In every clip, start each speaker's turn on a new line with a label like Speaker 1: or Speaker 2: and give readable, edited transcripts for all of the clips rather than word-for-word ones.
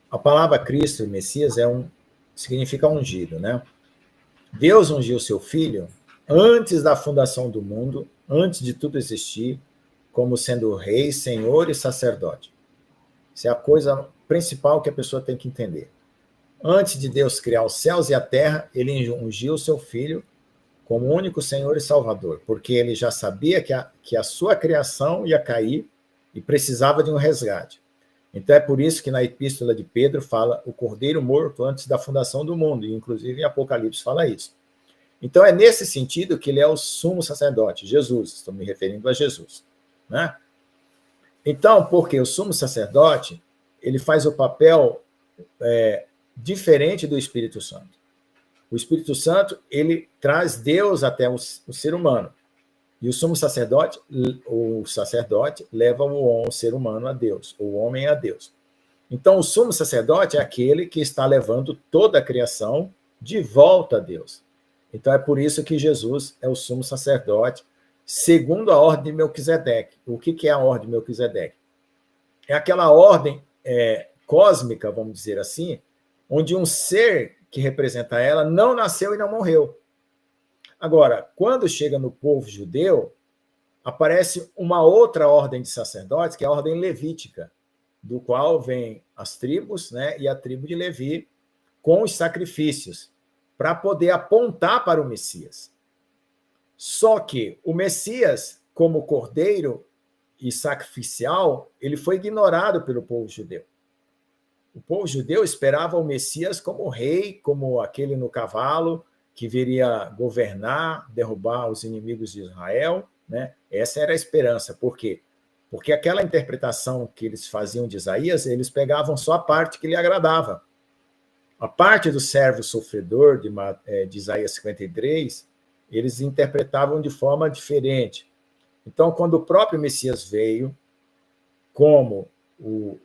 Speaker 1: A palavra Cristo e Messias significa ungido, né? Deus ungiu seu filho antes da fundação do mundo, antes de tudo existir, como sendo rei, senhor e sacerdote. Essa é a coisa principal que a pessoa tem que entender. Antes de Deus criar os céus e a terra, ele ungiu seu filho como único Senhor e Salvador, porque ele já sabia que a sua criação ia cair e precisava de um resgate. Então é por isso que na epístola de Pedro fala o cordeiro morto antes da fundação do mundo, e inclusive em Apocalipse fala isso. Então é nesse sentido que ele é o sumo sacerdote, Jesus, estou me referindo a Jesus, né? Então, porque o sumo sacerdote, ele faz o papel diferente do Espírito Santo. O Espírito Santo, ele traz Deus até o ser humano. E o sumo sacerdote, leva o ser humano a Deus, o homem a Deus. Então, o sumo sacerdote é aquele que está levando toda a criação de volta a Deus. Então, é por isso que Jesus é o sumo sacerdote, segundo a ordem de Melquisedeque. O que é a ordem de Melquisedeque? É aquela ordem cósmica, vamos dizer assim, onde um ser que representa ela não nasceu e não morreu. Agora, quando chega no povo judeu, aparece uma outra ordem de sacerdotes, que é a ordem levítica, do qual vem as tribos, né, e a tribo de Levi, com os sacrifícios, para poder apontar para o Messias. Só que o Messias, como cordeiro e sacrificial, ele foi ignorado pelo povo judeu. O povo judeu esperava o Messias como rei, como aquele no cavalo, que viria governar, derrubar os inimigos de Israel, né? Essa era a esperança. Por quê? Porque aquela interpretação que eles faziam de Isaías, eles pegavam só a parte que lhe agradava. A parte do servo sofredor de Isaías 53, eles interpretavam de forma diferente. Então, quando o próprio Messias veio, como o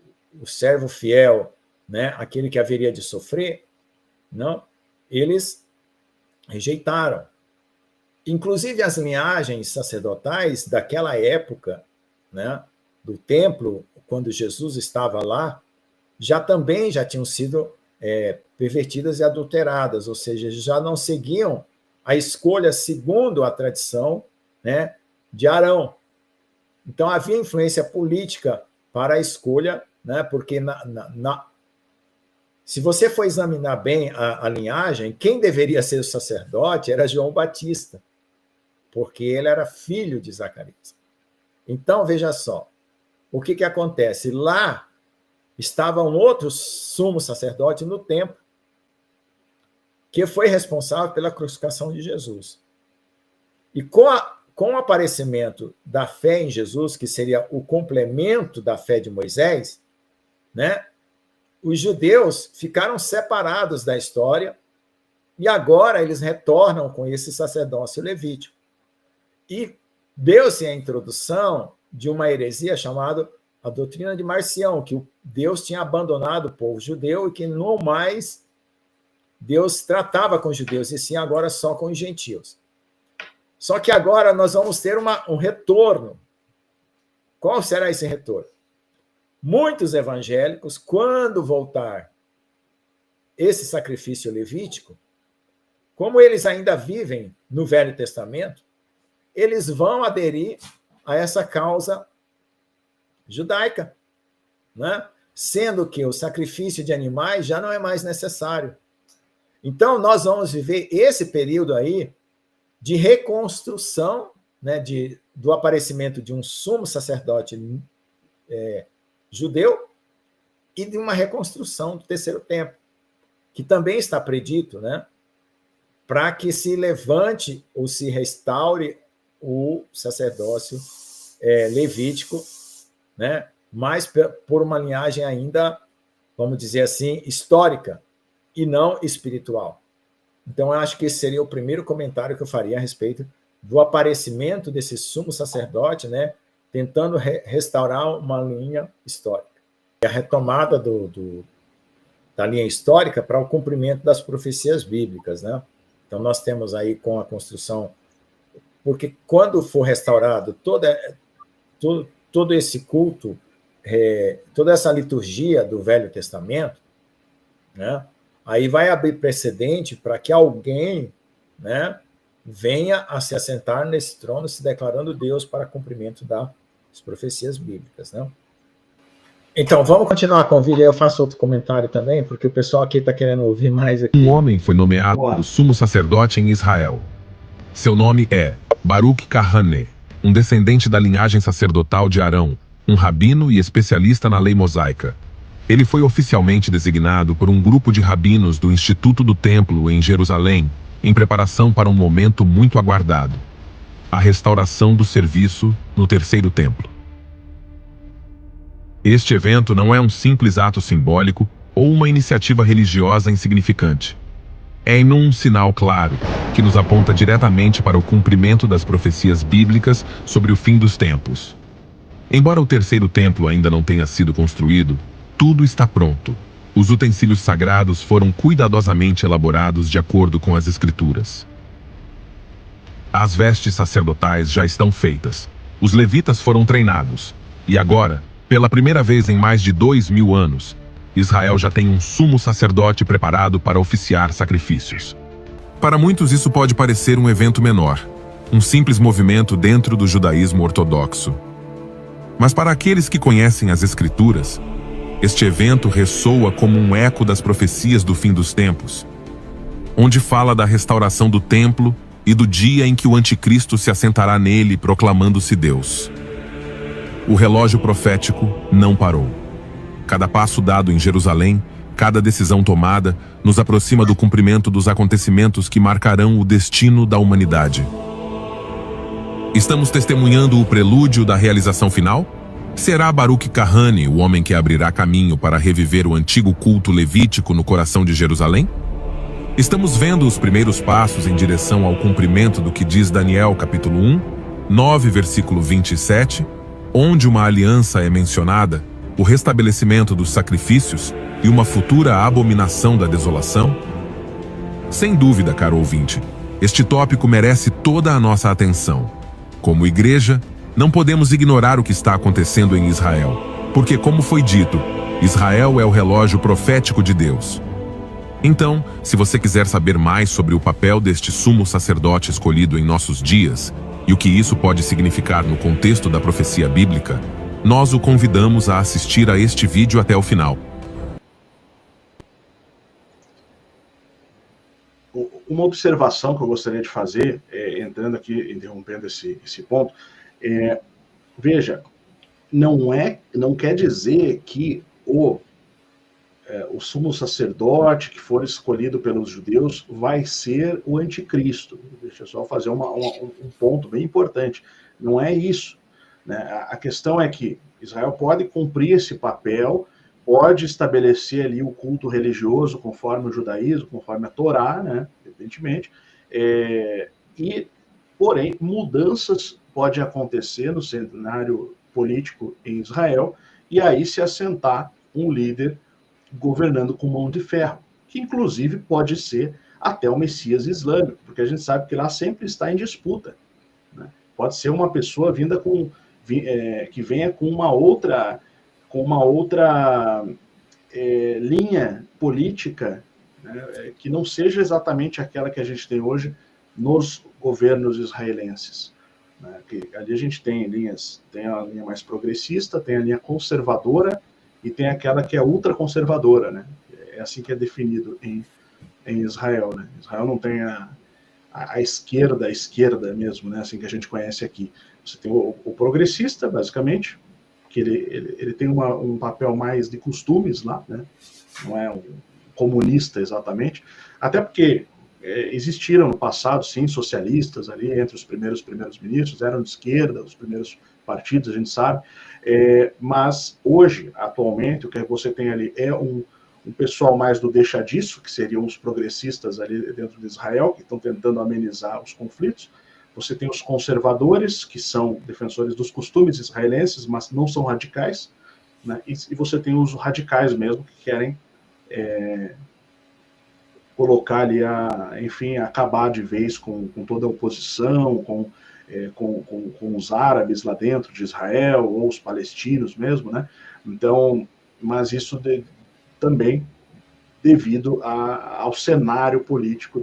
Speaker 1: servo fiel, né, aquele que haveria de sofrer, não, eles rejeitaram. Inclusive, as linhagens sacerdotais daquela época, né, do templo, quando Jesus estava lá, já tinham sido pervertidas e adulteradas, ou seja, já não seguiam a escolha segundo a tradição, né, de Arão. Então, havia influência política para a escolha, né, porque se você for examinar bem a linhagem, quem deveria ser o sacerdote era João Batista, porque ele era filho de Zacarias. Então, veja só, o que acontece? Lá estava um outro sumo sacerdote no templo, que foi responsável pela crucificação de Jesus. E com o aparecimento da fé em Jesus, que seria o complemento da fé de Moisés, né, os judeus ficaram separados da história e agora eles retornam com esse sacerdócio levítico. E deu-se a introdução de uma heresia chamada a doutrina de Marcião, que Deus tinha abandonado o povo judeu e que não mais Deus tratava com os judeus, e sim agora só com os gentios. Só que agora nós vamos ter um retorno. Qual será esse retorno? Muitos evangélicos, quando voltar esse sacrifício levítico, como eles ainda vivem no Velho Testamento, eles vão aderir a essa causa judaica, né? Sendo que o sacrifício de animais já não é mais necessário. Então, nós vamos viver esse período aí de reconstrução, né, do aparecimento de um sumo sacerdote judeu e de uma reconstrução do terceiro templo, que também está predito, né, para que se levante ou se restaure o sacerdócio levítico, né, mas por uma linhagem ainda, vamos dizer assim, histórica e não espiritual. Então, eu acho que esse seria o primeiro comentário que eu faria a respeito do aparecimento desse sumo sacerdote, né, tentando restaurar uma linha histórica. E a retomada da linha histórica para o cumprimento das profecias bíblicas, né? Então, nós temos aí com a construção... Porque quando for restaurado todo esse culto, toda essa liturgia do Velho Testamento, né? Aí vai abrir precedente para que alguém, né, venha a se assentar nesse trono, se declarando Deus para cumprimento das profecias bíblicas, né? Então, vamos continuar com o vídeo. Eu faço outro comentário também, porque o pessoal aqui está querendo ouvir mais aqui.
Speaker 2: Um homem foi nomeado sumo sacerdote em Israel. Seu nome é Baruch Kahane, um descendente da linhagem sacerdotal de Arão, um rabino e especialista na lei mosaica. Ele foi oficialmente designado por um grupo de rabinos do Instituto do Templo em Jerusalém, em preparação para um momento muito aguardado: a restauração do serviço no terceiro templo. Este evento não é um simples ato simbólico ou uma iniciativa religiosa insignificante. É um sinal claro que nos aponta diretamente para o cumprimento das profecias bíblicas sobre o fim dos tempos. Embora o terceiro templo ainda não tenha sido construído, tudo está pronto. Os utensílios sagrados foram cuidadosamente elaborados de acordo com as Escrituras. As vestes sacerdotais já estão feitas. Os levitas foram treinados. E agora, pela primeira vez em mais de 2000 anos, Israel já tem um sumo sacerdote preparado para oficiar sacrifícios. Para muitos isso pode parecer um evento menor, um simples movimento dentro do judaísmo ortodoxo. Mas para aqueles que conhecem as Escrituras, este evento ressoa como um eco das profecias do fim dos tempos, onde fala da restauração do templo e do dia em que o anticristo se assentará nele proclamando-se Deus. O relógio profético não parou. Cada passo dado em Jerusalém, cada decisão tomada, nos aproxima do cumprimento dos acontecimentos que marcarão o destino da humanidade. Estamos testemunhando o prelúdio da realização final? Será Baruch Kahane o homem que abrirá caminho para reviver o antigo culto levítico no coração de Jerusalém? Estamos vendo os primeiros passos em direção ao cumprimento do que diz Daniel capítulo 1, 9, versículo 27, onde uma aliança é mencionada, o restabelecimento dos sacrifícios e uma futura abominação da desolação? Sem dúvida, caro ouvinte, este tópico merece toda a nossa atenção. Como igreja, não podemos ignorar o que está acontecendo em Israel, porque, como foi dito, Israel é o relógio profético de Deus. Então, se você quiser saber mais sobre o papel deste sumo sacerdote escolhido em nossos dias e o que isso pode significar no contexto da profecia bíblica, nós o convidamos a assistir a este vídeo até o final.
Speaker 3: Uma observação que eu gostaria de fazer, entrando aqui, interrompendo esse ponto, veja, não quer dizer que o sumo sacerdote que for escolhido pelos judeus vai ser o anticristo. Deixa eu só fazer um ponto bem importante. Não é isso, né? A questão é que Israel pode cumprir esse papel, pode estabelecer ali o culto religioso conforme o judaísmo, conforme a Torá, né? Evidentemente, porém, mudanças podem acontecer no cenário político em Israel, e aí se assentar um líder governando com mão de ferro, que inclusive pode ser até o Messias islâmico, porque a gente sabe que lá sempre está em disputa, né? Pode ser uma pessoa que venha com uma outra linha política, né, que não seja exatamente aquela que a gente tem hoje nos governos israelenses, né? Que ali a gente tem a linha mais progressista, tem a linha conservadora e tem aquela que é ultraconservadora, né? É assim que é definido em Israel, né? Israel não tem a esquerda mesmo, né? Assim que a gente conhece aqui. Você tem o progressista, basicamente, que ele tem um papel mais de costumes lá, né? Não é um comunista exatamente, até porque existiram no passado, sim, socialistas ali entre os primeiros ministros, eram de esquerda, os primeiros partidos, a gente sabe, mas hoje, atualmente, o que você tem ali é um pessoal mais do deixa disso, que seriam os progressistas ali dentro de Israel, que estão tentando amenizar os conflitos. Você tem os conservadores, que são defensores dos costumes israelenses, mas não são radicais, né? E você tem os radicais mesmo, que querem colocar ali, enfim, acabar de vez com toda a oposição, com os árabes lá dentro de Israel, ou os palestinos mesmo, né? Então, mas isso também devido ao cenário político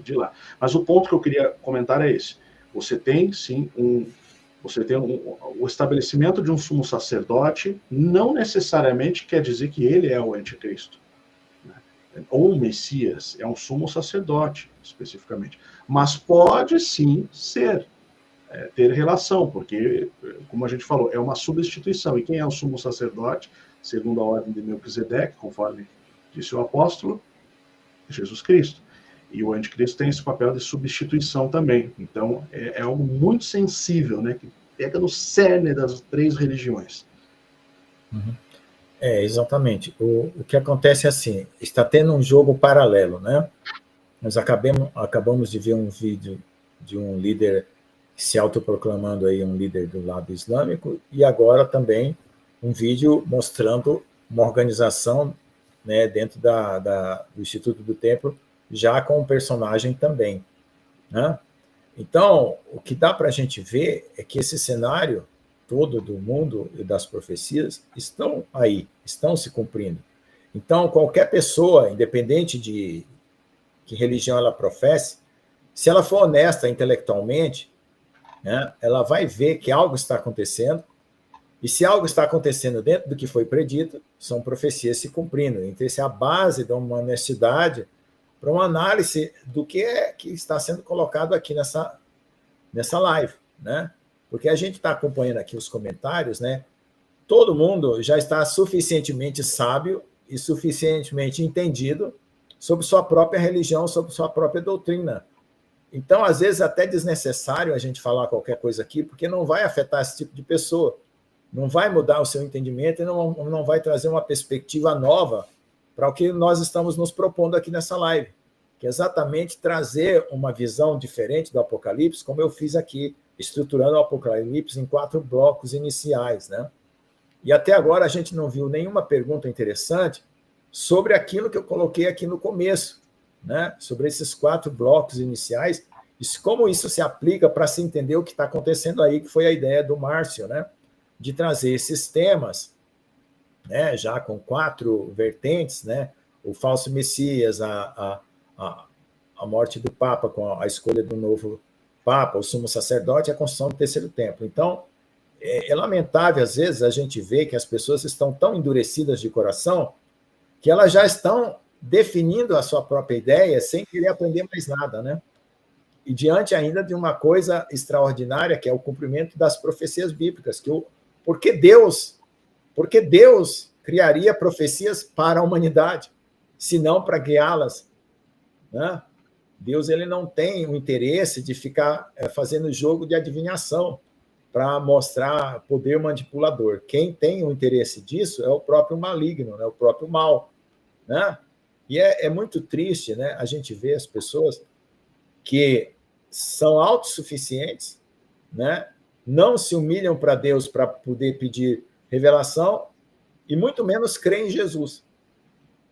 Speaker 3: de lá. Mas o ponto que eu queria comentar é esse. Você tem, sim, o estabelecimento de um sumo sacerdote não necessariamente quer dizer que ele é o anticristo, né? Ou o Messias, é um sumo sacerdote, especificamente. Mas pode, sim, ter relação, porque, como a gente falou, é uma substituição. E quem é o sumo sacerdote, segundo a ordem de Melquisedeque, conforme disse o apóstolo? Jesus Cristo. E o anticristo tem esse papel de substituição também. Então, é algo muito sensível, né, que pega no cerne das 3 religiões.
Speaker 1: Uhum. Exatamente. O que acontece é assim, está tendo um jogo paralelo, né? Nós acabamos de ver um vídeo de um líder se autoproclamando aí um líder do lado islâmico, e agora também um vídeo mostrando uma organização, né, dentro do Instituto do Templo, já com um personagem também, né? Então, o que dá para a gente ver é que esse cenário todo do mundo e das profecias estão aí, estão se cumprindo. Então, qualquer pessoa, independente de que religião ela professe, se ela for honesta intelectualmente, né, ela vai ver que algo está acontecendo, e se algo está acontecendo dentro do que foi predito, são profecias se cumprindo. Então, essa é a base de uma honestidade para uma análise do que está sendo colocado aqui nessa live, né? Porque a gente está acompanhando aqui os comentários, né? Todo mundo já está suficientemente sábio e suficientemente entendido sobre sua própria religião, sobre sua própria doutrina. Então, às vezes, até desnecessário a gente falar qualquer coisa aqui, porque não vai afetar esse tipo de pessoa, não vai mudar o seu entendimento e não vai trazer uma perspectiva nova para o que nós estamos nos propondo aqui nessa live, que é exatamente trazer uma visão diferente do Apocalipse, como eu fiz aqui, estruturando o Apocalipse em 4 blocos iniciais, né? E até agora a gente não viu nenhuma pergunta interessante sobre aquilo que eu coloquei aqui no começo, né? Sobre esses 4 blocos iniciais, como isso se aplica para se entender o que está acontecendo aí, que foi a ideia do Márcio, né? De trazer esses temas, né? Já com 4 vertentes, né? O falso Messias, a morte do Papa, com a escolha do novo Papa, o sumo sacerdote e a construção do 3º templo. Então, é lamentável, às vezes, a gente ver que as pessoas estão tão endurecidas de coração que elas já estão definindo a sua própria ideia sem querer aprender mais nada, né? E diante ainda de uma coisa extraordinária, que é o cumprimento das profecias bíblicas, porque Deus criaria profecias para a humanidade, se não para guiá-las, né? Deus ele não tem o interesse de ficar fazendo jogo de adivinhação para mostrar poder manipulador. Quem tem o interesse disso é o próprio maligno, né? O próprio mal, né? E é muito triste, né? A gente vê as pessoas que são autossuficientes, né? Não se humilham para Deus para poder pedir revelação e muito menos creem em Jesus,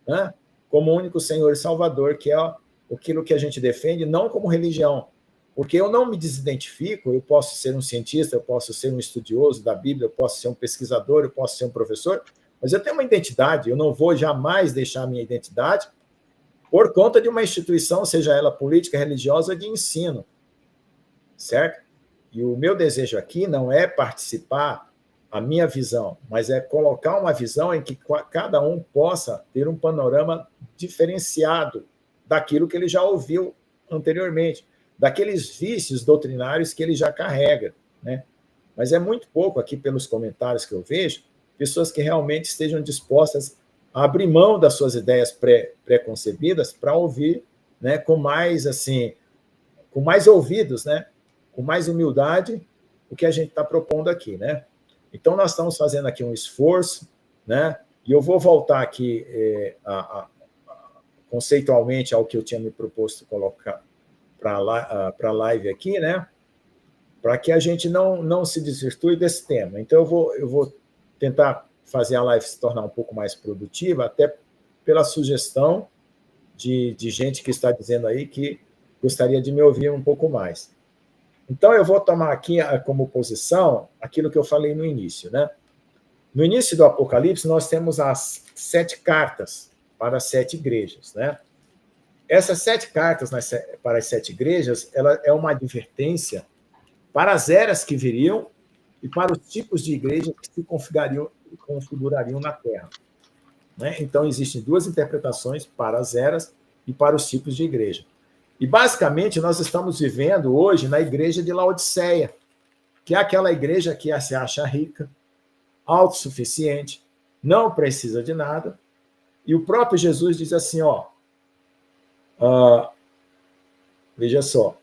Speaker 1: né? Como único Senhor e Salvador, que é aquilo que a gente defende, não como religião, porque eu não me desidentifico, eu posso ser um cientista, eu posso ser um estudioso da Bíblia, eu posso ser um pesquisador, eu posso ser um professor, mas eu tenho uma identidade, eu não vou jamais deixar a minha identidade por conta de uma instituição, seja ela política, religiosa, de ensino, certo? E o meu desejo aqui não é participar a minha visão, mas é colocar uma visão em que cada um possa ter um panorama diferenciado daquilo que ele já ouviu anteriormente, daqueles vícios doutrinários que ele já carrega, né? Mas é muito pouco aqui pelos comentários que eu vejo, pessoas que realmente estejam dispostas a abrir mão das suas ideias pré-concebidas para ouvir, né, com mais ouvidos, né, com mais humildade, o que a gente está propondo aqui, né? Então nós estamos fazendo aqui um esforço, né? E eu vou voltar aqui conceitualmente ao que eu tinha me proposto colocar para a live aqui, né? Para que a gente não se desvirtue desse tema. Então, eu vou tentar fazer a live se tornar um pouco mais produtiva, até pela sugestão de gente que está dizendo aí que gostaria de me ouvir um pouco mais. Então, eu vou tomar aqui como posição aquilo que eu falei no início, né? No início do Apocalipse, nós temos as 7 cartas, para as 7 igrejas, né? Essas 7 cartas para as 7 igrejas, ela é uma advertência para as eras que viriam e para os tipos de igrejas que se configurariam na Terra, né? Então, existem 2 interpretações para as eras e para os tipos de igreja. E, basicamente, nós estamos vivendo hoje na igreja de Laodiceia, que é aquela igreja que se acha rica, autossuficiente, não precisa de nada. E o próprio Jesus diz assim, veja só,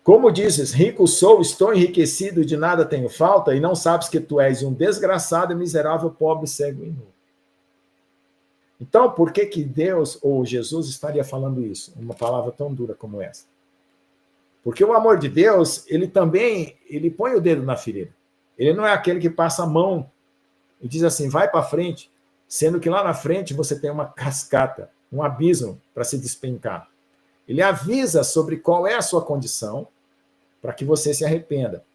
Speaker 1: como dizes, rico sou, estou enriquecido, de nada tenho falta, e não sabes que tu és um desgraçado, miserável, pobre, cego e nu. Então, por que Deus ou Jesus estaria falando isso? Uma palavra tão dura como essa. Porque o amor de Deus, ele põe o dedo na ferida. Ele não é aquele que passa a mão e diz assim, vai para frente, sendo que lá na frente você tem uma cascata, um abismo para se despencar. Ele avisa sobre qual é a sua condição para que você se arrependa.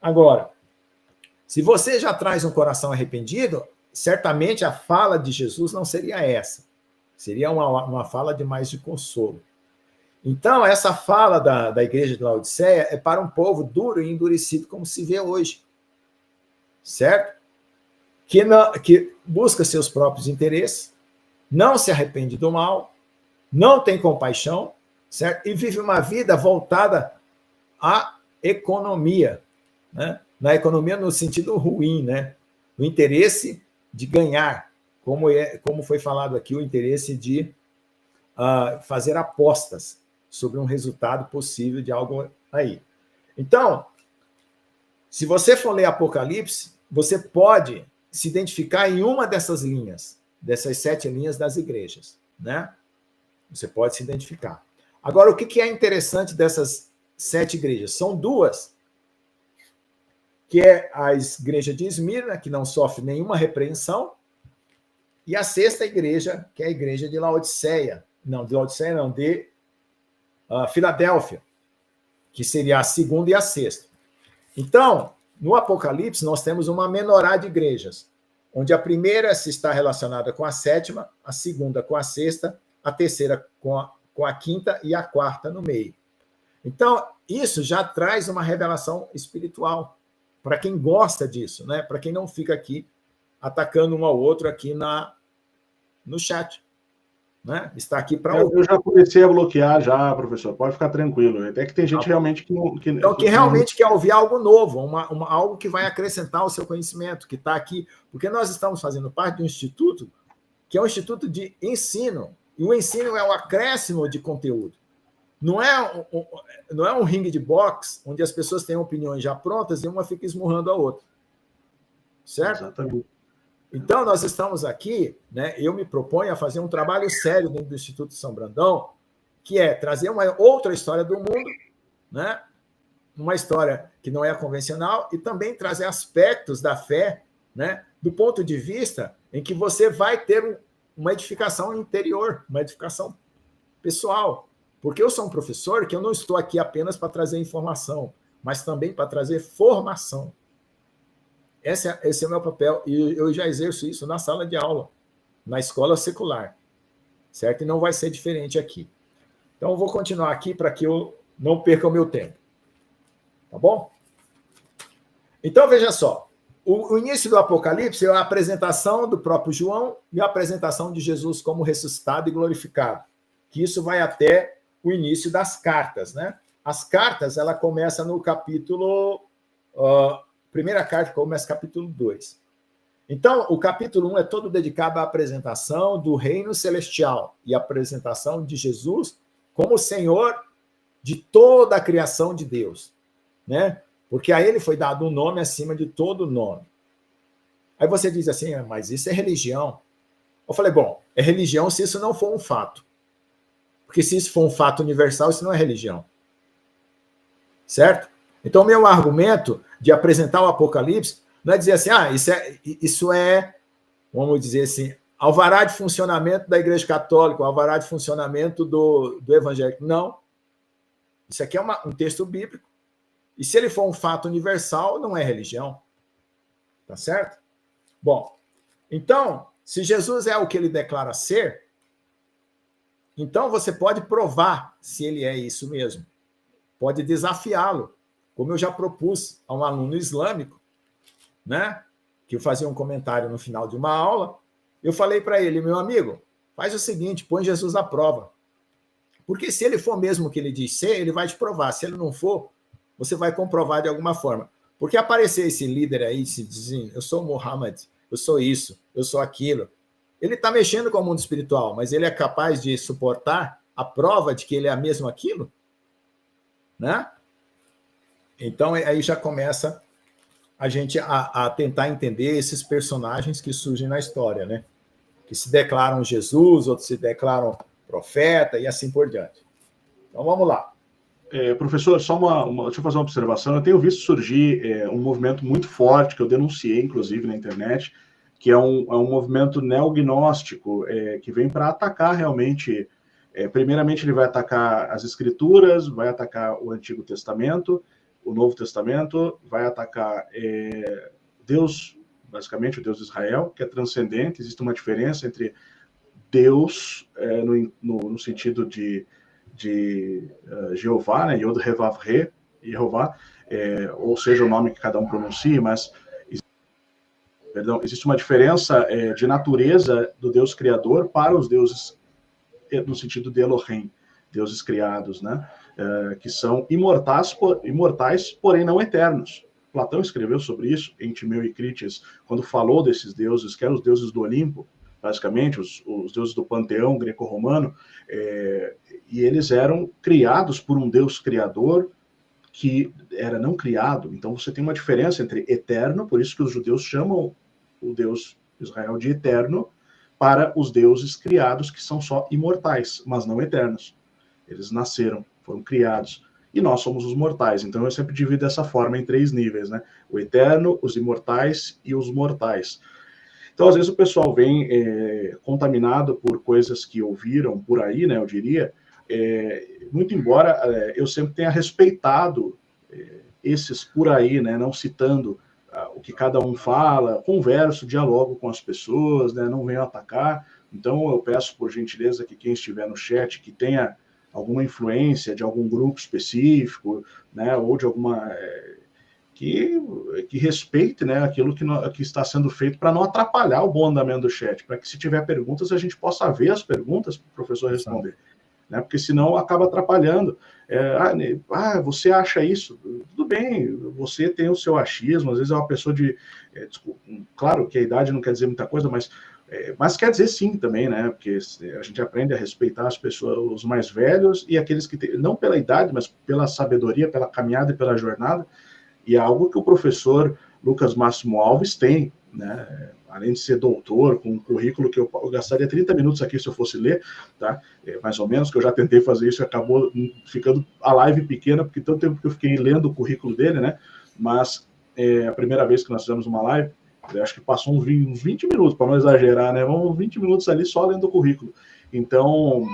Speaker 1: Agora, se você já traz um coração arrependido, certamente a fala de Jesus não seria essa. Seria uma fala de consolo. Então, essa fala da igreja de Laodiceia é para um povo duro e endurecido, como se vê hoje. Certo? Que busca seus próprios interesses, não se arrepende do mal, não tem compaixão, certo? E vive uma vida voltada à economia, né? Na economia no sentido ruim, né? O interesse de ganhar, como foi falado aqui, o interesse de fazer apostas sobre um resultado possível de algo aí. Então, se você for ler Apocalipse, você pode se identificar em uma dessas linhas, dessas 7 linhas das igrejas, né? Você pode se identificar. Agora, o que é interessante dessas 7 igrejas? São 2, que é a igreja de Esmirna, que não sofre nenhuma repreensão, e a 6ª igreja, que é a igreja de Laodiceia. Não, de Laodiceia não, de Filadélfia, que seria a 2ª e a 6ª. Então, no Apocalipse, nós temos uma menorá de igrejas, onde a primeira se está relacionada com a 7ª, a 2ª com a 6ª, a 3ª com a 5ª e a 4ª no meio. Então, isso já traz uma revelação espiritual para quem gosta disso, né? Para quem não fica aqui atacando um ao outro aqui no chat. Né? Está aqui para
Speaker 3: eu já comecei a bloquear já, professor, pode ficar tranquilo. Até que tem gente realmente
Speaker 1: que realmente quer ouvir algo novo, algo que vai acrescentar ao seu conhecimento, que está aqui, porque nós estamos fazendo parte de um instituto que é um instituto de ensino, e o ensino é o acréscimo de conteúdo. Não é um ringue de boxe onde as pessoas têm opiniões já prontas e uma fica esmurrando a outra. Certo?
Speaker 3: Exatamente.
Speaker 1: Então, nós estamos aqui, né? Eu me proponho a fazer um trabalho sério dentro do Instituto São Brandão, que é trazer uma outra história do mundo, né? Uma história que não é convencional, e também trazer aspectos da fé, né? Do ponto de vista em que você vai ter uma edificação interior, uma edificação pessoal. Porque eu sou um professor que eu não estou aqui apenas para trazer informação, mas também para trazer formação. Esse é o meu papel, e eu já exerço isso na sala de aula, na escola secular, certo? E não vai ser diferente aqui. Então, eu vou continuar aqui para que eu não perca o meu tempo. Tá bom? Então, veja só. O início do Apocalipse é a apresentação do próprio João e a apresentação de Jesus como ressuscitado e glorificado. Que isso vai até o início das cartas, né? As cartas, ela começa no capítulo... primeira carta começa capítulo 2. Então, o capítulo 1 é todo dedicado à apresentação do reino celestial e à apresentação de Jesus como Senhor de toda a criação de Deus, né? Porque a ele foi dado um nome acima de todo nome. Aí você diz assim, mas isso é religião. Eu falei, bom, é religião se isso não for um fato. Porque se isso for um fato universal, isso não é religião. Certo? Então, meu argumento de apresentar o Apocalipse não é dizer assim, isso é, vamos dizer assim, alvará de funcionamento da Igreja Católica, alvará de funcionamento do evangélico. Não. Isso aqui é um texto bíblico. E se ele for um fato universal, não é religião. Tá certo? Bom, então, se Jesus é o que ele declara ser, Então, você pode provar se ele é isso mesmo. Pode desafiá-lo, como eu já propus a um aluno islâmico, né? Que eu fazia um comentário no final de uma aula. Eu falei para ele, meu amigo, faz o seguinte, põe Jesus à prova. Porque se ele for mesmo o que ele diz ser, ele vai te provar. Se ele não for, você vai comprovar de alguma forma. Porque aparecer esse líder aí, se dizem, eu sou Muhammad, eu sou isso, eu sou aquilo. Ele está mexendo com o mundo espiritual, mas ele é capaz de suportar a prova de que ele é mesmo aquilo? Né? Então, aí já começa a gente a tentar entender esses personagens que surgem na história, né? Que se declaram Jesus, outros se declaram profeta e assim por diante. Então, vamos lá.
Speaker 3: Professor, só deixa eu fazer uma observação. Eu tenho visto surgir um movimento muito forte, que eu denunciei, inclusive, na internet, que é um movimento neognóstico, que vem para atacar realmente... primeiramente, ele vai atacar as Escrituras, vai atacar o Antigo Testamento, o Novo Testamento, vai atacar Deus, basicamente o Deus de Israel, que é transcendente. Existe uma diferença entre Deus, no sentido de Jeová, né? Yod Revav Re, Jeová, ou seja, o nome que cada um pronuncie, mas existe uma diferença de natureza do Deus criador para os deuses no sentido de Elohim, deuses criados, né? Que são imortais, porém não eternos. Platão escreveu sobre isso em Timeu e Crítias, quando falou desses deuses, que eram os deuses do Olimpo, basicamente, os deuses do panteão greco-romano, e eles eram criados por um Deus criador que era não criado. Então você tem uma diferença entre eterno, por isso que os judeus chamam o Deus de Israel de eterno, para os deuses criados, que são só imortais, mas não eternos. Eles nasceram, foram criados. E nós somos os mortais. Então eu sempre divido dessa forma em 3 níveis, né? O eterno, os imortais e os mortais. Então, às vezes, o pessoal vem contaminado por coisas que ouviram por aí, né? Eu diria, muito embora eu sempre tenha respeitado esses por aí, né? Não citando o que cada um fala, converso, dialogo com as pessoas, né? Não venho atacar. Então, eu peço, por gentileza, que quem estiver no chat, que tenha alguma influência de algum grupo específico, né? Ou de alguma... que respeite, né, aquilo que está sendo feito, para não atrapalhar o bom andamento do chat, para que, se tiver perguntas, a gente possa ver as perguntas para o professor responder. Né? Porque senão acaba atrapalhando. Você acha isso? Tudo bem, você tem o seu achismo, às vezes é uma pessoa de... claro que a idade não quer dizer muita coisa, mas quer dizer sim também, né? Porque a gente aprende a respeitar as pessoas, os mais velhos e aqueles que têm, não pela idade, mas pela sabedoria, pela caminhada e pela jornada. E é algo que o professor Lucas Máximo Alves tem, né? Além de ser doutor, com um currículo que eu gastaria 30 minutos aqui se eu fosse ler, tá? Mais ou menos, que eu já tentei fazer isso e acabou ficando a live pequena, porque tanto tempo que eu fiquei lendo o currículo dele, né? Mas a primeira vez que nós fizemos uma live, eu acho que passou uns 20 minutos, para não exagerar, né? Vamos 20 minutos ali só lendo o currículo. Então,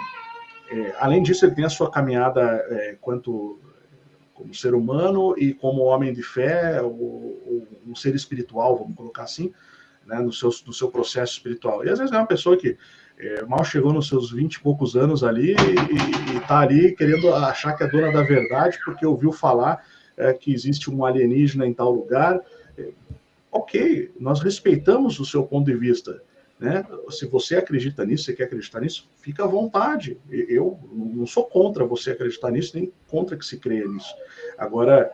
Speaker 3: além disso, ele tem a sua caminhada como ser humano e como homem de fé, ou um ser espiritual, vamos colocar assim, né, no seu processo espiritual. E às vezes é uma pessoa que mal chegou nos seus 20 e poucos anos ali e está ali querendo achar que é dona da verdade porque ouviu falar que existe um alienígena em tal lugar. Ok, nós respeitamos o seu ponto de vista. Né? Se você acredita nisso, você quer acreditar nisso, fica à vontade. Eu não sou contra você acreditar nisso, nem contra que se creia nisso. Agora,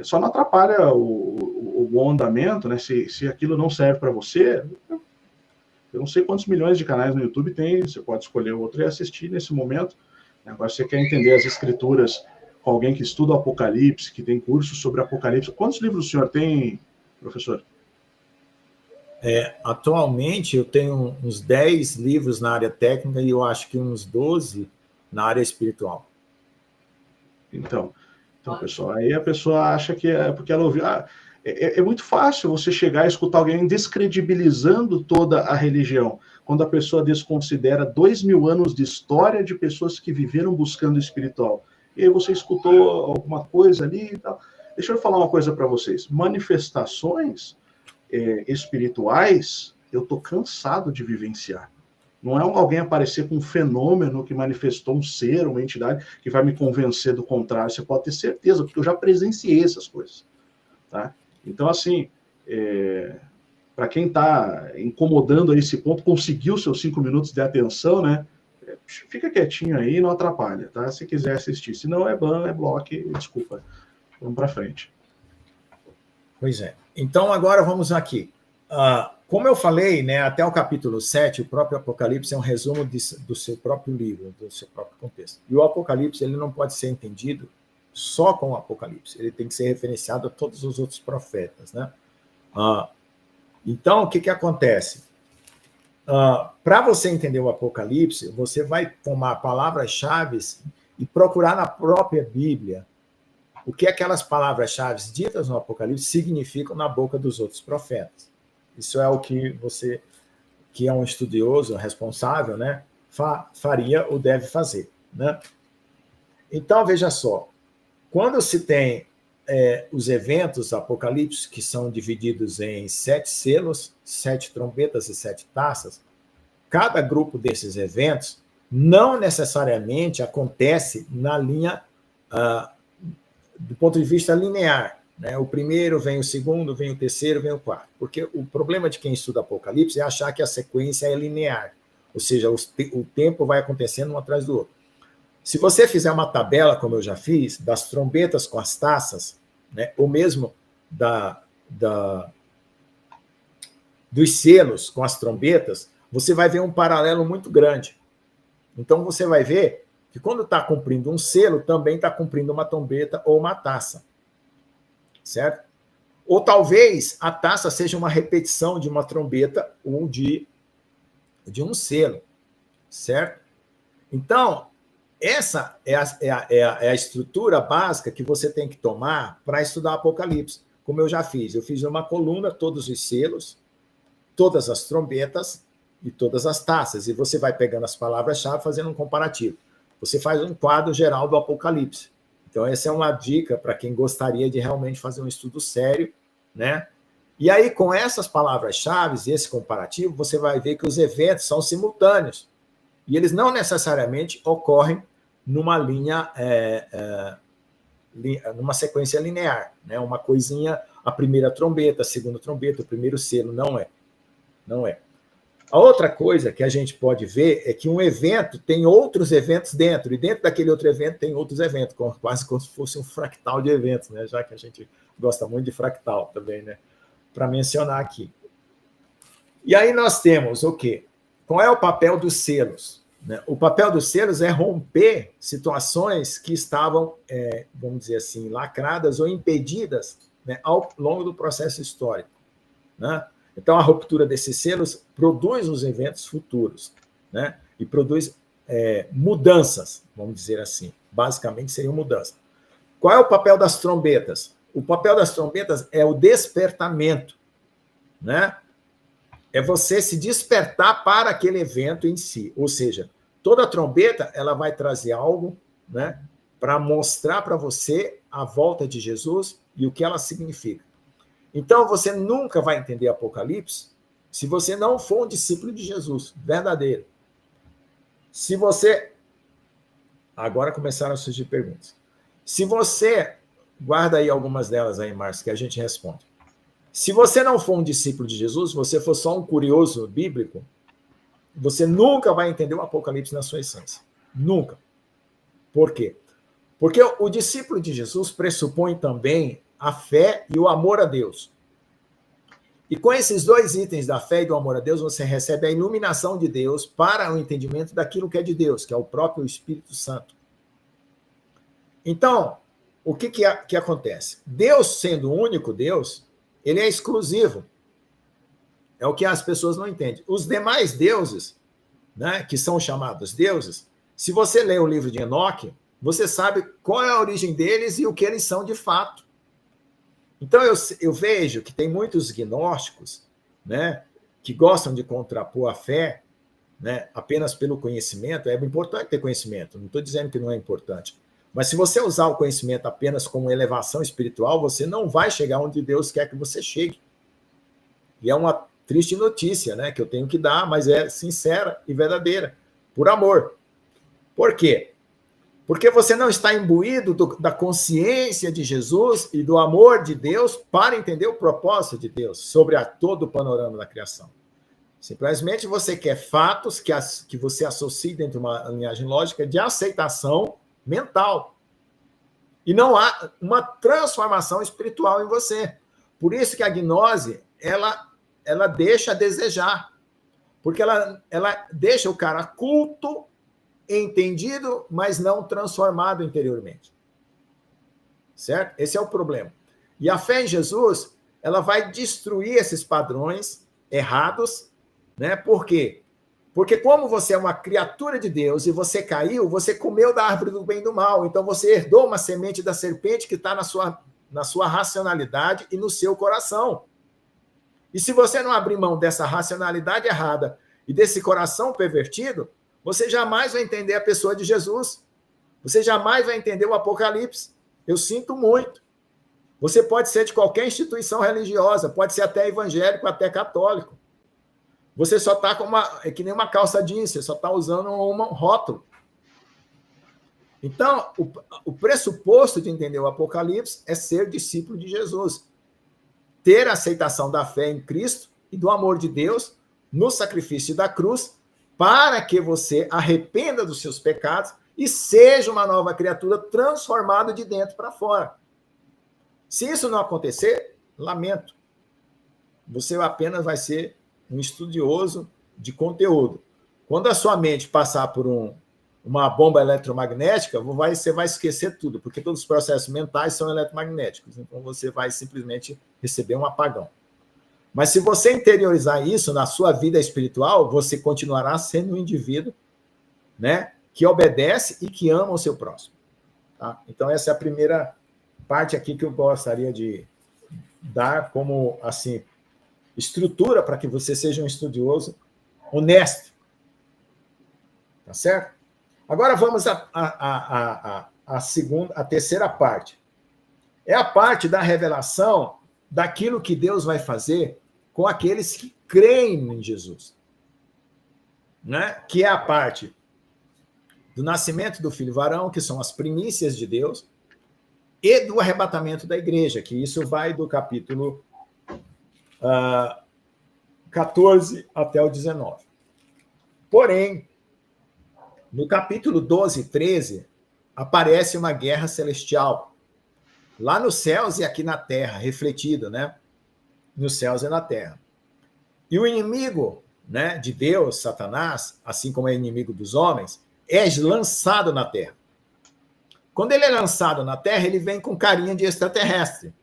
Speaker 3: só não atrapalha o bom andamento, né? Se aquilo não serve para você, eu não sei quantos milhões de canais no YouTube tem, você pode escolher outro e assistir nesse momento. Agora, se você quer entender as escrituras com alguém que estuda o Apocalipse, que tem cursos sobre Apocalipse, quantos livros o senhor tem, professor?
Speaker 1: Atualmente eu tenho uns 10 livros na área técnica e eu acho que uns 12 na área espiritual.
Speaker 3: Então, pessoal, aí a pessoa acha que porque ela ouviu... É muito fácil você chegar e escutar alguém descredibilizando toda a religião, quando a pessoa desconsidera 2000 anos de história de pessoas que viveram buscando o espiritual. E aí você escutou alguma coisa ali e tal. Deixa eu falar uma coisa para vocês. Manifestações espirituais, eu estou cansado de vivenciar. Não é alguém aparecer com um fenômeno que manifestou um ser, uma entidade, que vai me convencer do contrário. Você pode ter certeza, porque eu já presenciei essas coisas. Tá? Então, assim, para quem está incomodando a esse ponto, conseguiu seus 5 minutos de atenção, né? Fica quietinho aí, não atrapalha, tá? Se quiser assistir. Se não, é ban, é bloco, desculpa. Vamos para frente.
Speaker 1: Pois é. Então, agora vamos aqui. Como eu falei, né, até o capítulo 7, o próprio Apocalipse é um resumo do seu próprio livro, do seu próprio contexto. E o Apocalipse ele não pode ser entendido só com o Apocalipse, ele tem que ser referenciado a todos os outros profetas. Né? Então, o que acontece? Para você entender o Apocalipse, você vai tomar palavras-chave e procurar na própria Bíblia o que aquelas palavras-chave ditas no Apocalipse significam na boca dos outros profetas. Isso é o que você, que é um estudioso responsável, né, faria ou deve fazer. Né? Então, veja só, quando se tem os eventos apocalípticos, que são divididos em 7 selos, 7 trombetas e 7 taças, cada grupo desses eventos não necessariamente acontece na linha, do ponto de vista linear. Né? O primeiro, vem o segundo, vem o terceiro, vem o quarto. Porque o problema de quem estuda Apocalipse é achar que a sequência é linear, ou seja, o tempo vai acontecendo um atrás do outro. Se você fizer uma tabela, como eu já fiz, das trombetas com as taças, né, ou mesmo dos selos com as trombetas, você vai ver um paralelo muito grande. Então, você vai ver que quando está cumprindo um selo, também está cumprindo uma trombeta ou uma taça. Certo? Ou talvez a taça seja uma repetição de uma trombeta ou de um selo. Certo? Então, essa é a estrutura básica que você tem que tomar para estudar Apocalipse. Como eu já fiz. Eu fiz uma coluna, todos os selos, todas as trombetas e todas as taças. E você vai pegando as palavras-chave fazendo um comparativo. Você faz um quadro geral do Apocalipse. Então, essa é uma dica para quem gostaria de realmente fazer um estudo sério, né? E aí, com essas palavras-chave e esse comparativo, você vai ver que os eventos são simultâneos. E eles não necessariamente ocorrem numa linha, numa sequência linear, né? Uma coisinha, a primeira trombeta, a segunda trombeta, o primeiro selo, não é. Não é. A outra coisa que a gente pode ver é que um evento tem outros eventos dentro, e dentro daquele outro evento tem outros eventos, quase como se fosse um fractal de eventos, né? Já que a gente gosta muito de fractal também, né? Para mencionar aqui. E aí nós temos o quê? Qual é o papel dos selos? Né? O papel dos selos é romper situações que estavam, vamos dizer assim, lacradas ou impedidas, né, ao longo do processo histórico. Né? Então, a ruptura desses selos produz os eventos futuros, né? E produz mudanças, vamos dizer assim. Basicamente, seriam mudanças. Qual é o papel das trombetas? O papel das trombetas é o despertamento, né? É você se despertar para aquele evento em si. Ou seja, toda trombeta ela vai trazer algo, né, para mostrar para você a volta de Jesus e o que ela significa. Então, você nunca vai entender Apocalipse se você não for um discípulo de Jesus, verdadeiro. Se você... Agora começaram a surgir perguntas. Se você... Guarda aí algumas delas aí, Márcio, que a gente responde. Se você não for um discípulo de Jesus, você for só um curioso bíblico, você nunca vai entender o Apocalipse na sua essência. Nunca. Por quê? Porque o discípulo de Jesus pressupõe também a fé e o amor a Deus. E com esses dois itens da fé e do amor a Deus, você recebe a iluminação de Deus para o entendimento daquilo que é de Deus, que é o próprio Espírito Santo. Então, o que acontece? Deus, sendo o único Deus, ele é exclusivo. É o que as pessoas não entendem. Os demais deuses, né, que são chamados deuses, se você ler o livro de Enoque, você sabe qual é a origem deles e o que eles são de fato. Então, eu vejo que tem muitos gnósticos, né, que gostam de contrapor a fé, né, apenas pelo conhecimento. É importante ter conhecimento, não estou dizendo que não é importante. Mas se você usar o conhecimento apenas como elevação espiritual, você não vai chegar onde Deus quer que você chegue. E é uma triste notícia, né, que eu tenho que dar, mas é sincera e verdadeira, por amor. Por quê? Porque você não está imbuído da consciência de Jesus e do amor de Deus para entender o propósito de Deus sobre todo o panorama da criação. Simplesmente você quer fatos que você associe dentro de uma linhagem lógica de aceitação mental. E não há uma transformação espiritual em você. Por isso que a gnose, ela deixa a desejar. Porque ela deixa o cara culto, entendido, mas não transformado interiormente. Certo? Esse é o problema. E a fé em Jesus, ela vai destruir esses padrões errados, né? Por quê? Porque como você é uma criatura de Deus e você caiu, você comeu da árvore do bem e do mal, então você herdou uma semente da serpente que está na sua racionalidade e no seu coração. E se você não abrir mão dessa racionalidade errada e desse coração pervertido, você jamais vai entender a pessoa de Jesus. Você jamais vai entender o Apocalipse. Eu sinto muito. Você pode ser de qualquer instituição religiosa, pode ser até evangélico, até católico. Você só está é que nem uma calça jeans, você só está usando um rótulo. Então, o pressuposto de entender o Apocalipse é ser discípulo de Jesus. Ter a aceitação da fé em Cristo e do amor de Deus no sacrifício da cruz, para que você arrependa dos seus pecados e seja uma nova criatura transformada de dentro para fora. Se isso não acontecer, lamento. Você apenas vai ser um estudioso de conteúdo. Quando a sua mente passar por uma bomba eletromagnética, você vai esquecer tudo, porque todos os processos mentais são eletromagnéticos. Então, você vai simplesmente receber um apagão. Mas se você interiorizar isso na sua vida espiritual, você continuará sendo um indivíduo, né, que obedece e que ama o seu próximo. Tá? Então, essa é a primeira parte aqui que eu gostaria de dar como, assim, estrutura para que você seja um estudioso honesto. Tá certo? Agora vamos à terceira parte. É a parte da revelação daquilo que Deus vai fazer com aqueles que creem em Jesus. Né? Que é a parte do nascimento do filho varão, que são as primícias de Deus, e do arrebatamento da igreja, que isso vai do capítulo 14 até o 19. Porém, no capítulo 12 e 13, aparece uma guerra celestial, lá nos céus e aqui na terra, refletido, né? Nos céus e na terra. E o inimigo, né, de Deus, Satanás, assim como é inimigo dos homens, é lançado na terra. Quando ele é lançado na terra, ele vem com carinha de extraterrestre.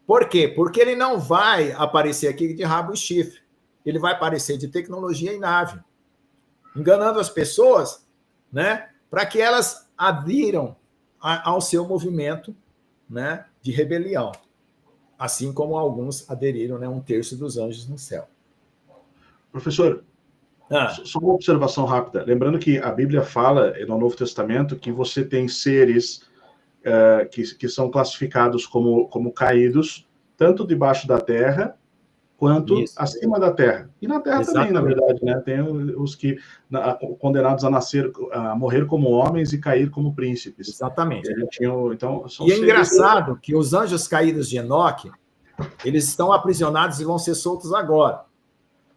Speaker 1: Por quê? Porque ele não vai aparecer aqui de rabo e chifre. Ele vai aparecer de tecnologia e nave, enganando as pessoas, né, para que elas adiram ao seu movimento, né, de rebelião. Assim como alguns aderiram, né, 1/3 dos anjos no céu.
Speaker 3: Professor, só uma observação rápida. Lembrando que a Bíblia fala, no Novo Testamento, que você tem seres que são classificados como caídos, tanto debaixo da terra, quanto acima da terra. E na terra também, na verdade, né? Tem os que condenados a morrer como homens e cair como príncipes.
Speaker 1: Exatamente.
Speaker 3: Então,
Speaker 1: e é engraçado que os anjos caídos de Enoque, eles estão aprisionados e vão ser soltos agora.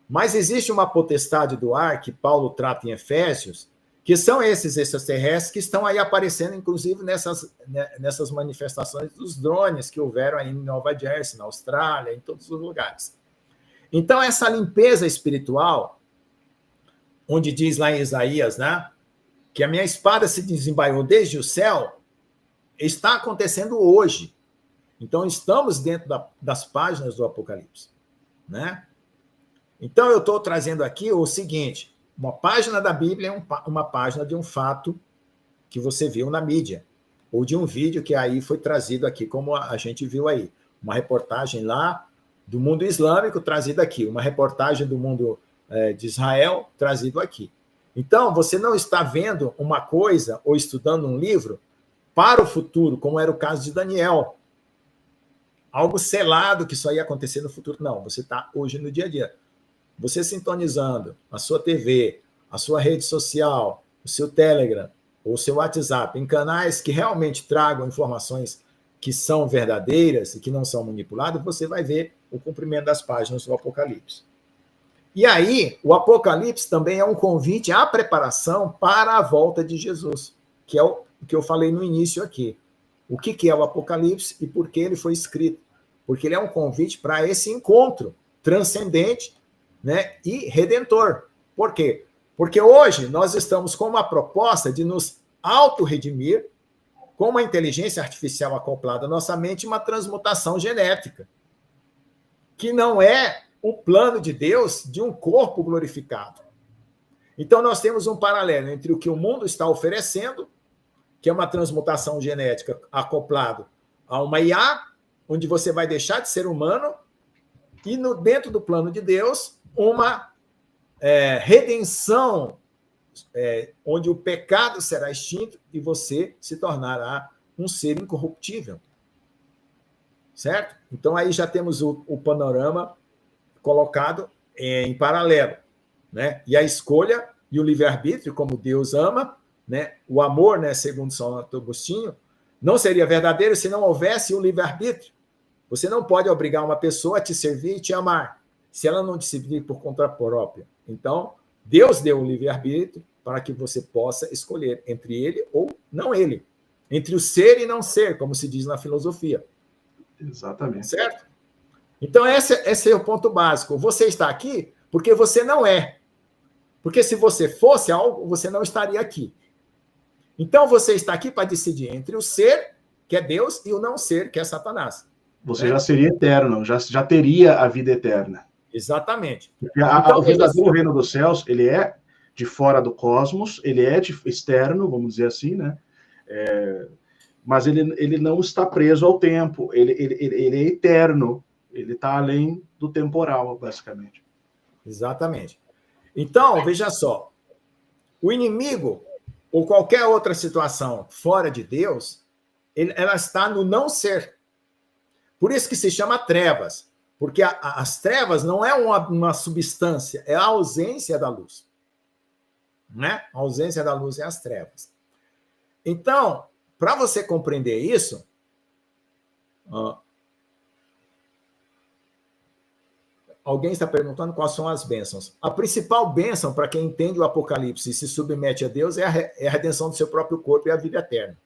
Speaker 1: Mas existe uma potestade do ar que Paulo trata em Efésios, que são esses extraterrestres que estão aí aparecendo, inclusive, nessas manifestações dos drones que houveram aí em Nova Jersey, na Austrália, em todos os lugares. Então, essa limpeza espiritual, onde diz lá em Isaías, né, que a minha espada se desembaiou desde o céu, está acontecendo hoje. Então, estamos dentro das páginas do Apocalipse. Né? Então, eu estou trazendo aqui o seguinte: uma página da Bíblia é uma página de um fato que você viu na mídia, ou de um vídeo que aí foi trazido aqui, como a gente viu aí. Uma reportagem lá do mundo islâmico trazido aqui, uma reportagem do mundo de Israel trazido aqui. Então, você não está vendo uma coisa ou estudando um livro para o futuro, como era o caso de Daniel. algo selado que só ia acontecer no futuro. Não, você está hoje no dia a dia. Você sintonizando a sua TV, a sua rede social, o seu Telegram, ou o seu WhatsApp, em canais que realmente tragam informações que são verdadeiras e que não são manipuladas, você vai ver o cumprimento das páginas do Apocalipse. E aí, o Apocalipse também é um convite à preparação para a volta de Jesus, que é o que eu falei no início aqui. O que é o Apocalipse e por que ele foi escrito? Porque ele é um convite para esse encontro transcendente, né, e redentor. Por quê? Porque hoje nós estamos com uma proposta de nos auto-redimir com uma inteligência artificial acoplada à nossa mente e uma transmutação genética, que não é o plano de Deus de um corpo glorificado. Então, nós temos um paralelo entre o que o mundo está oferecendo, que é uma transmutação genética acoplado a uma IA, onde você vai deixar de ser humano, e dentro do plano de Deus, uma redenção, onde o pecado será extinto e você se tornará um ser incorruptível. Certo? Então, aí já temos o panorama colocado em paralelo, né? E a escolha e o livre-arbítrio, como Deus ama, né? O amor, né, segundo São Agostinho, não seria verdadeiro se não houvesse o livre-arbítrio. Você não pode obrigar uma pessoa a te servir e te amar, se ela não te servir por conta própria. Então, Deus deu o livre-arbítrio para que você possa escolher entre ele ou não ele, entre o ser e não ser, como se diz na filosofia.
Speaker 3: Exatamente.
Speaker 1: Certo? Então, esse é o ponto básico. Você está aqui porque você não é. Porque se você fosse algo, você não estaria aqui. Então, você está aqui para decidir entre o ser, que é Deus, e o não ser, que é Satanás.
Speaker 3: Você já seria eterno, já teria a vida eterna.
Speaker 1: Exatamente.
Speaker 3: Então, o verdadeiro reino dos céus, ele é de fora do cosmos, ele é externo, vamos dizer assim, né? Mas ele não está preso ao tempo, ele é eterno, ele está além do temporal, basicamente.
Speaker 1: Exatamente. Então, veja só, o inimigo, ou qualquer outra situação fora de Deus, ela está no não ser. Por isso que se chama trevas, porque as trevas não é uma substância, é a ausência da luz. Né? A ausência da luz é as trevas. Então, para você compreender isso, alguém está perguntando quais são as bênçãos. A principal bênção para quem entende o Apocalipse e se submete a Deus é a redenção do seu próprio corpo e a vida eterna.